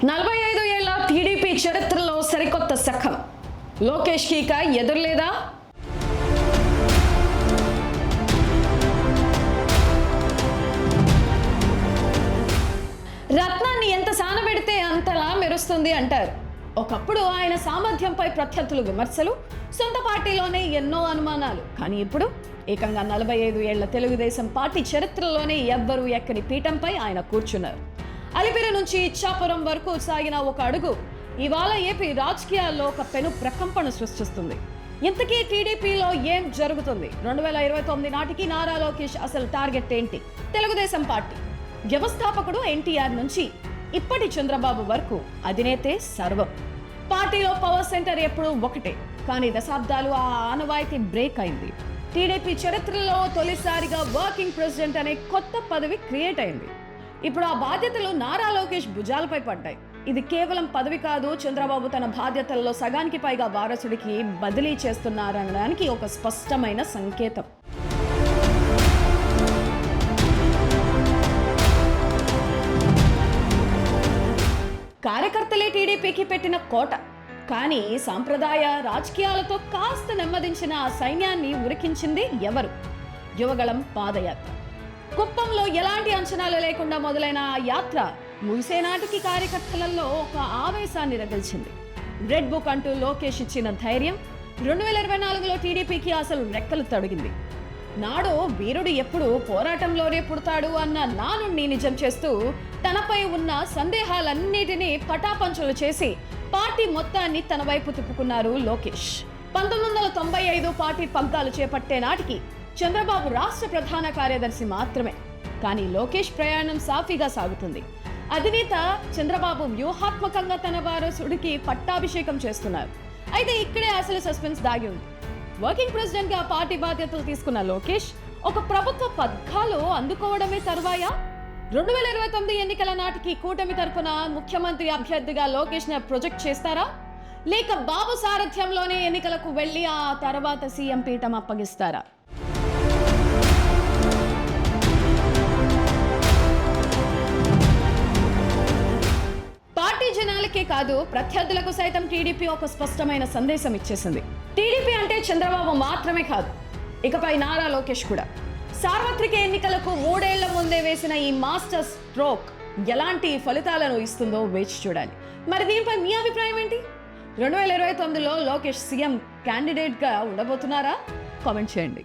45 ఏళ్ల టీడీపీ చరిత్రలో సరికొత్త శకం. లోకేష్ కి ఇక ఎదురులేదా? రత్నాన్ని ఎంత సానబెడితే అంతలా మెరుస్తుంది అంటారు. ఒకప్పుడు ఆయన సామర్థ్యంపై ప్రత్యర్థులు విమర్శలు, సొంత పార్టీలోనే ఎన్నో అనుమానాలు. కానీ ఇప్పుడు ఏకంగా 45 ఏళ్ల తెలుగుదేశం పార్టీ చరిత్రలోనే ఎవ్వరూ ఎక్కని పీఠంపై ఆయన కూర్చున్నారు. అలిపిరి నుంచి ఇచ్చాపురం వరకు సాగిన ఒక అడుగు ఇవాళ ఏపీ రాజకీయాల్లో ఒక పెను ప్రకంపన సృష్టిస్తుంది. ఇంతకీ టీడీపీలో ఏం జరుగుతుంది? 2029 నాటికి నారా లోకేష్ అసలు టార్గెట్ ఏంటి? తెలుగుదేశం పార్టీ వ్యవస్థాపకుడు ఎన్టీఆర్ నుంచి ఇప్పటి చంద్రబాబు వరకు అధినేతే సర్వం. పార్టీలో పవర్ సెంటర్ ఎప్పుడు ఒకటే, కానీ దశాబ్దాలు ఆ ఆనవాయితీ బ్రేక్ అయింది. టీడీపీ చరిత్రలో తొలిసారిగా వర్కింగ్ ప్రెసిడెంట్ అనే కొత్త పదవి క్రియేట్ అయింది. ఇప్పుడు ఆ బాధ్యతలు నారా లోకేష్ భుజాలపై పడ్డాయి. ఇది కేవలం పదవి కాదు, చంద్రబాబు తన బాధ్యతల్లో సగానికి పైగా వారసుడికి బదిలీ చేస్తున్నారనడానికి ఒక స్పష్టమైన సంకేతం. కార్యకర్తలే టీడీపీకి పెట్టిన కోట, కానీ సాంప్రదాయ రాజకీయాలతో కాస్త నెమ్మదించిన ఆ సైన్యాన్ని ఉరికించింది ఎవరు? యువగళం పాదయాత్ర. కుప్పంలో ఎలాంటి అంచనాలు లేకుండా మొదలైన ఆ యాత్ర ముగిసే నాటికి కార్యకర్తలలో ఒక ఆవేశాన్ని రగిల్చింది. రెడ్ బుక్ అంటూ లోకేష్ ఇచ్చిన ధైర్యం 2024లో టీడీపీకి అసలు రెక్కలు తొడిగింది. నాడు వీరుడు ఎప్పుడు పోరాటంలోనే పుడతాడు అన్న నానుడిని నిజం చేస్తూ తనపై ఉన్న సందేహాలన్నిటినీ పటాపంచలు చేసి పార్టీ మొత్తాన్ని తన వైపు తిప్పుకున్నారు లోకేష్. 1995 పార్టీ పగ్గాలు చేపట్టే నాటికి చంద్రబాబు రాష్ట్ర ప్రధాన కార్యదర్శి మాత్రమే. కానీ లోకేష్ ప్రయాణం సాఫీగా సాగుతుంది. అధినేత చంద్రబాబు వ్యూహాత్మకంగా తన వారసుడికి పట్టాభిషేకం చేస్తున్నారు. అయితే ఇక్కడే అసలు సస్పెన్స్ దాగి ఉంది. వర్కింగ్ ప్రెసిడెంట్ గా పార్టీ బాధ్యతలు తీసుకున్న లోకేష్ ఒక ప్రభుత్వ పగ్గాలు అందుకోవడమే తరువాయా? 2029 ఎన్నికల నాటికి కూటమి తరఫున ముఖ్యమంత్రి అభ్యర్థిగా లోకేష్ ని ప్రొజెక్ట్ చేస్తారా, లేక బాబు సారథ్యంలోనే ఎన్నికలకు వెళ్లి ఆ తర్వాత సీఎం పీఠం అప్పగిస్తారా? పార్టీ జనాలకే కాదు, ప్రత్యర్థులకు సైతం టీడీపీ ఒక స్పష్టమైన సందేశం ఇచ్చేసింది. టీడీపీ అంటే చంద్రబాబు మాత్రమే కాదు, ఇకపై నారా లోకేష్ కూడా. సార్వత్రిక ఎన్నికలకు 3 ఏళ్ల ముందే వేసిన ఈ మాస్టర్ స్ట్రోక్ ఎలాంటి ఫలితాలను ఇస్తుందో వేచి చూడాలి. మరి దీనిపై మీ అభిప్రాయం ఏంటి? 2029లో లోకేష్ సీఎం క్యాండిడేట్ గా ఉండబోతున్నారా? కామెంట్ చేయండి.